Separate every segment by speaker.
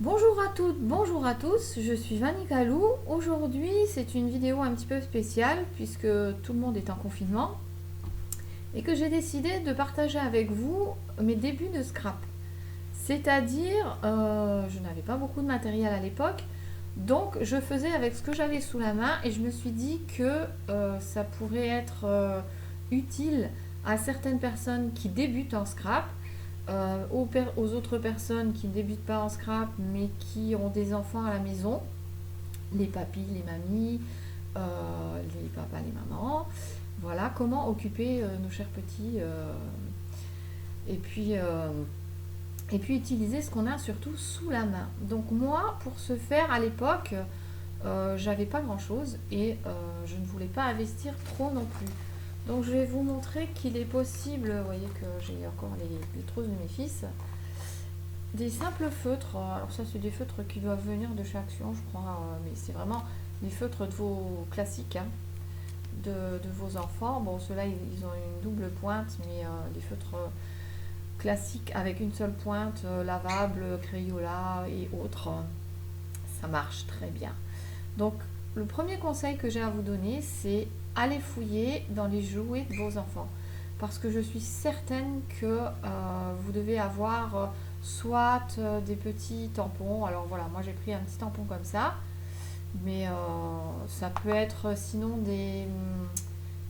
Speaker 1: Bonjour à toutes, bonjour à tous, je suis Vanika Lou. Aujourd'hui, c'est une vidéo un petit peu spéciale puisque tout le monde est en confinement et que j'ai décidé de partager avec vous mes débuts de scrap. C'est-à-dire, je n'avais pas beaucoup de matériel à l'époque, donc je faisais avec ce que j'avais sous la main et je me suis dit que ça pourrait être utile à certaines personnes qui débutent en scrap, aux autres personnes qui ne débutent pas en scrap mais qui ont des enfants à la maison, les papis, les mamies, les papas, les mamans. Voilà comment occuper nos chers petits et puis euh, et puis utiliser ce qu'on a surtout sous la main. Donc moi, pour ce faire à l'époque, j'avais pas grand chose et je ne voulais pas investir trop non plus. Donc je vais vous montrer qu'il est possible, vous voyez que j'ai encore les trousses de mes fils, des simples feutres. Alors ça c'est des feutres qui doivent venir de chez Action je crois, mais c'est vraiment les feutres de vos classiques, hein, de vos enfants. Bon ceux-là ils ont une double pointe, mais les feutres classiques avec une seule pointe, lavable, Crayola et autres, ça marche très bien. Donc le premier conseil que j'ai à vous donner, c'est aller fouiller dans les jouets de vos enfants. Parce que je suis certaine que vous devez avoir soit des petits tampons. Alors voilà, moi j'ai pris un petit tampon comme ça. Mais ça peut être sinon des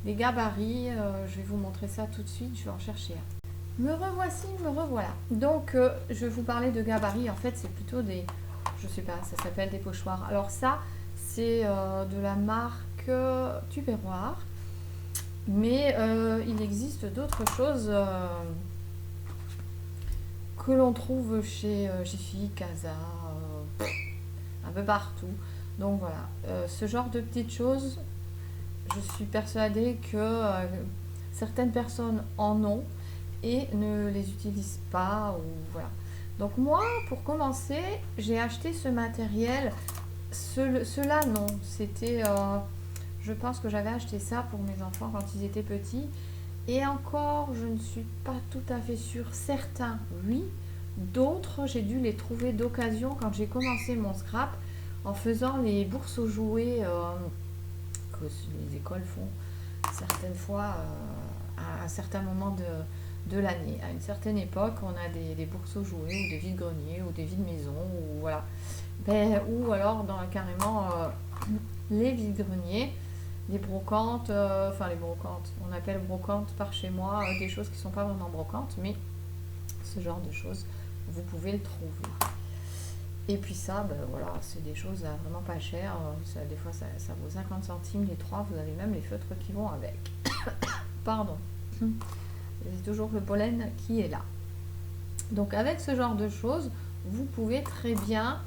Speaker 1: gabarits. Je vais vous montrer ça tout de suite, je vais en chercher un. Me revoici, me revoilà. Donc je vous parlais de gabarits, en fait c'est plutôt des, je sais pas, ça s'appelle des pochoirs. Alors ça, c'est de la marque Tupperware. Mais il existe d'autres choses que l'on trouve chez Jiffy, Casa, un peu partout. Donc voilà, ce genre de petites choses, je suis persuadée que certaines personnes en ont et ne les utilisent pas. Ou voilà. Donc moi, pour commencer, j'ai acheté ce matériel. Cela, non, c'était... je pense que j'avais acheté ça pour mes enfants quand ils étaient petits. Et encore, je ne suis pas tout à fait sûre. Certains, oui. D'autres, j'ai dû les trouver d'occasion quand j'ai commencé mon scrap en faisant les bourses aux jouets que les écoles font certaines fois à un certain moment de l'année. À une certaine époque, on a des bourses aux jouets ou des vides-greniers ou des vides-maisons ou voilà. Ou alors carrément les vides-greniers, les brocantes, enfin les brocantes, on appelle brocantes par chez moi des choses qui ne sont pas vraiment brocantes, mais ce genre de choses, vous pouvez le trouver. Et puis ça, ben voilà, c'est des choses vraiment pas chères. Des fois, ça vaut 50 centimes les trois. Vous avez même les feutres qui vont avec. Pardon. C'est toujours le pollen qui est là. Donc avec ce genre de choses, vous pouvez très bien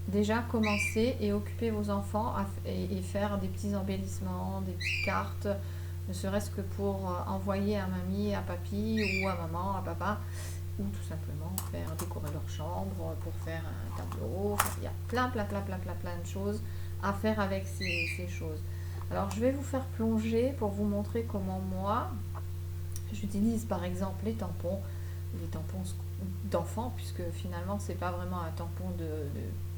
Speaker 1: déjà commencer et occuper vos enfants et faire des petits embellissements, des petites cartes, ne serait-ce que pour envoyer à mamie, à papy ou à maman, à papa, ou tout simplement faire décorer leur chambre pour faire un tableau. Enfin, il y a plein de choses à faire avec ces choses. Alors je vais vous faire plonger pour vous montrer comment moi j'utilise par exemple les tampons d'enfants, puisque finalement c'est pas vraiment un tampon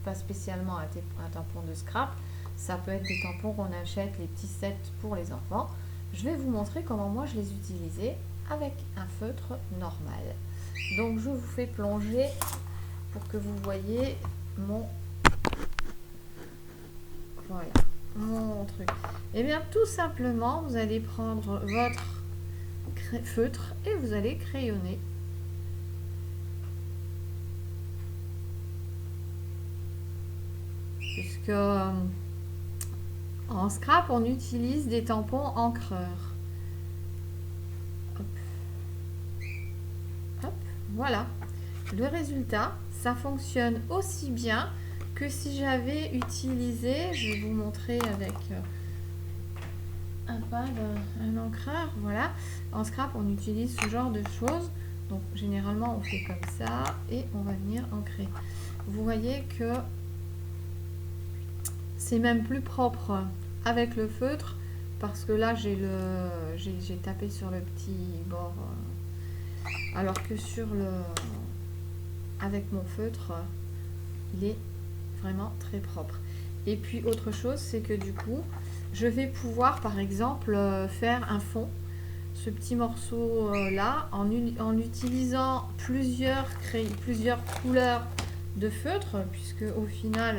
Speaker 1: pas spécialement un tampon de scrap, ça peut être des tampons qu'on achète, les petits sets pour les enfants. Je vais vous montrer comment moi je les utilisais avec un feutre normal. Donc je vous fais plonger pour que vous voyez mon, voilà, mon truc. Et bien tout simplement, vous allez prendre votre feutre et vous allez crayonner. Puisque en scrap, on utilise des tampons encreurs. Hop, hop, voilà. Le résultat, ça fonctionne aussi bien que si j'avais utilisé, je vais vous montrer avec un pad, un encreur, voilà. En scrap, on utilise ce genre de choses. Donc généralement, on fait comme ça et on va venir ancrer. Vous voyez que c'est même plus propre avec le feutre parce que là j'ai tapé sur le petit bord alors que avec mon feutre il est vraiment très propre. Et puis autre chose, c'est que du coup, je vais pouvoir par exemple faire un fond, ce petit morceau là, en utilisant plusieurs couleurs de feutre, puisque au final,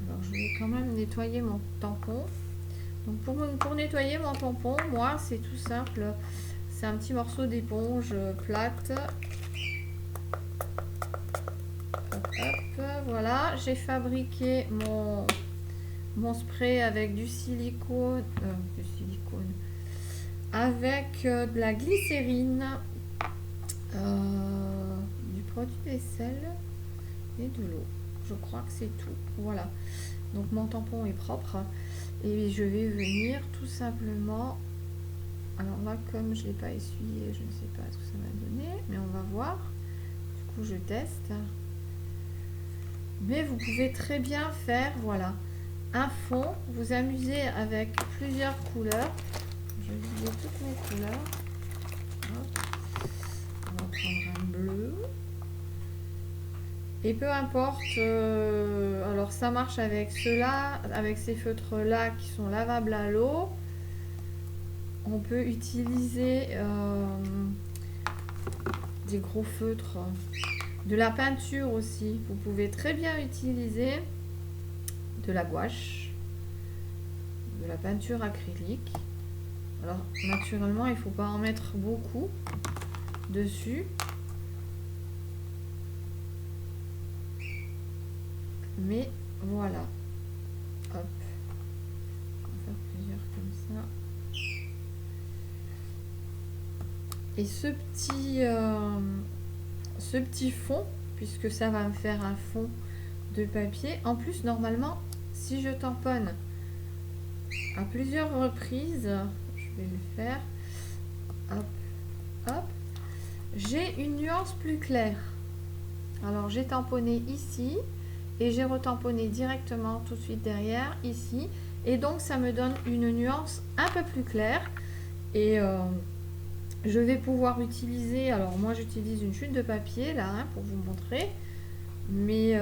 Speaker 1: alors je vais quand même nettoyer mon tampon. Donc pour nettoyer mon tampon, moi c'est tout simple, c'est un petit morceau d'éponge plate. Hop, hop, voilà, j'ai fabriqué mon spray avec du silicone, avec de la glycérine, du produit vaisselle et de l'eau. Je crois que c'est tout. Voilà. Donc mon tampon est propre et je vais venir tout simplement. Alors là, comme je ne l'ai pas essuyé, je ne sais pas ce que ça va donner, mais on va voir. Du coup, je teste. Mais vous pouvez très bien faire, voilà, un fond, vous amuser avec plusieurs couleurs. Je vais utiliser toutes mes couleurs. Hop. On va prendre un bleu. Et peu importe, alors ça marche avec ceux-là, avec ces feutres-là qui sont lavables à l'eau. On peut utiliser des gros feutres, de la peinture aussi. Vous pouvez très bien utiliser de la gouache, de la peinture acrylique. Alors naturellement, il ne faut pas en mettre beaucoup dessus. Mais voilà. Hop. On va faire plusieurs comme ça. Et ce petit fond, puisque ça va me faire un fond de papier. En plus, normalement, si je tamponne à plusieurs reprises, je vais le faire. Hop, hop. J'ai une nuance plus claire. Alors, j'ai tamponné ici et j'ai retamponné directement tout de suite derrière ici. Et donc, ça me donne une nuance un peu plus claire. Et je vais pouvoir utiliser, alors moi j'utilise une chute de papier là hein, pour vous montrer, mais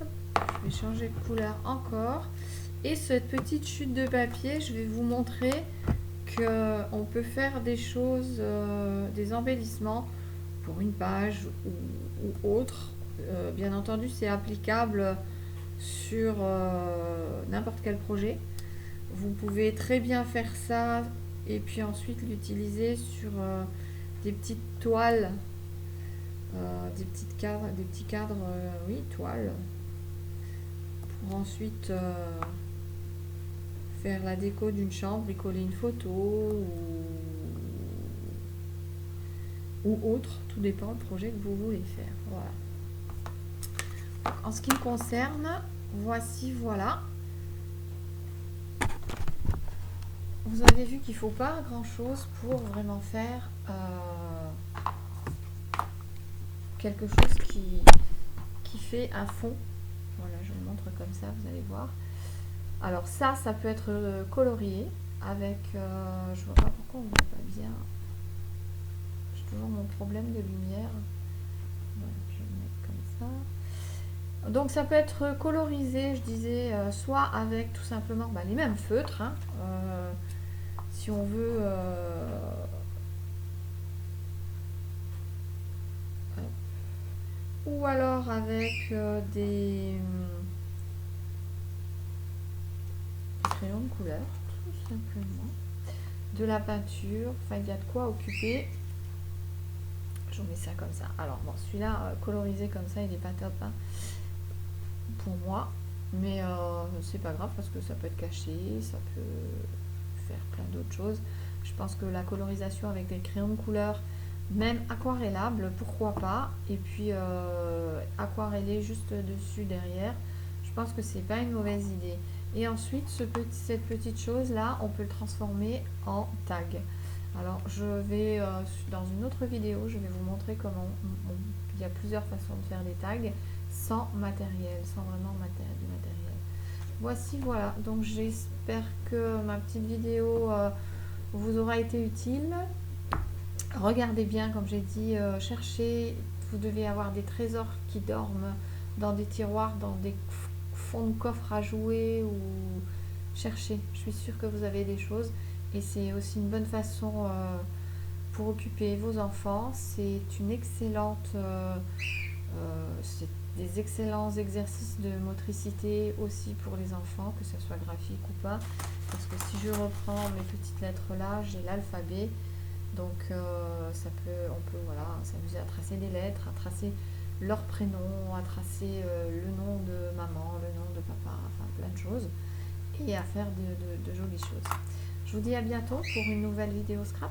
Speaker 1: hop, je vais changer de couleur encore. Et cette petite chute de papier, je vais vous montrer qu'on peut faire des choses, des embellissements pour une page ou autre. Bien entendu, c'est applicable sur n'importe quel projet. Vous pouvez très bien faire ça et puis ensuite l'utiliser sur des petites toiles, des petits cadres, oui, toiles, pour ensuite faire la déco d'une chambre, y coller une photo ou autre, tout dépend du projet que vous voulez faire. Voilà. En ce qui me concerne, voici, voilà. Vous avez vu qu'il ne faut pas grand chose pour vraiment faire quelque chose qui fait un fond. Voilà, je vous montre comme ça, vous allez voir. Alors ça peut être colorié avec, je vois pas pourquoi on ne voit pas bien. J'ai toujours mon problème de lumière. Voilà, je vais le mettre comme ça. Donc ça peut être colorisé, je disais, soit avec tout simplement les mêmes feutres, hein, si on veut ou alors avec des crayons de couleur, tout simplement, de la peinture, enfin il y a de quoi occuper. Je vous mets ça comme ça. Alors bon, celui-là colorisé comme ça, il n'est pas top hein, pour moi, mais c'est pas grave parce que ça peut être caché, ça peut faire plein d'autres choses. Je pense que la colorisation avec des crayons de couleur, même aquarellables, pourquoi pas, et puis aquareller juste dessus derrière, je pense que c'est pas une mauvaise idée. Et ensuite cette petite chose là, on peut le transformer en tag. Alors je vais dans une autre vidéo, je vais vous montrer comment il y a plusieurs façons de faire des tags sans matériel, sans vraiment du matériel. Voici, voilà, donc j'espère que ma petite vidéo vous aura été utile. Regardez bien, comme j'ai dit, cherchez, vous devez avoir des trésors qui dorment dans des tiroirs, dans des fonds de coffres à jouets ou cherchez. Je suis sûre que vous avez des choses et c'est aussi une bonne façon pour occuper vos enfants. C'est une excellente, c'est des excellents exercices de motricité aussi pour les enfants, que ce soit graphique ou pas. Parce que si je reprends mes petites lettres là, j'ai l'alphabet. Donc on peut voilà, s'amuser à tracer des lettres, à tracer leur prénom, à tracer le nom de maman, le nom de papa, enfin plein de choses, et à faire de jolies choses. Je vous dis à bientôt pour une nouvelle vidéo scrap.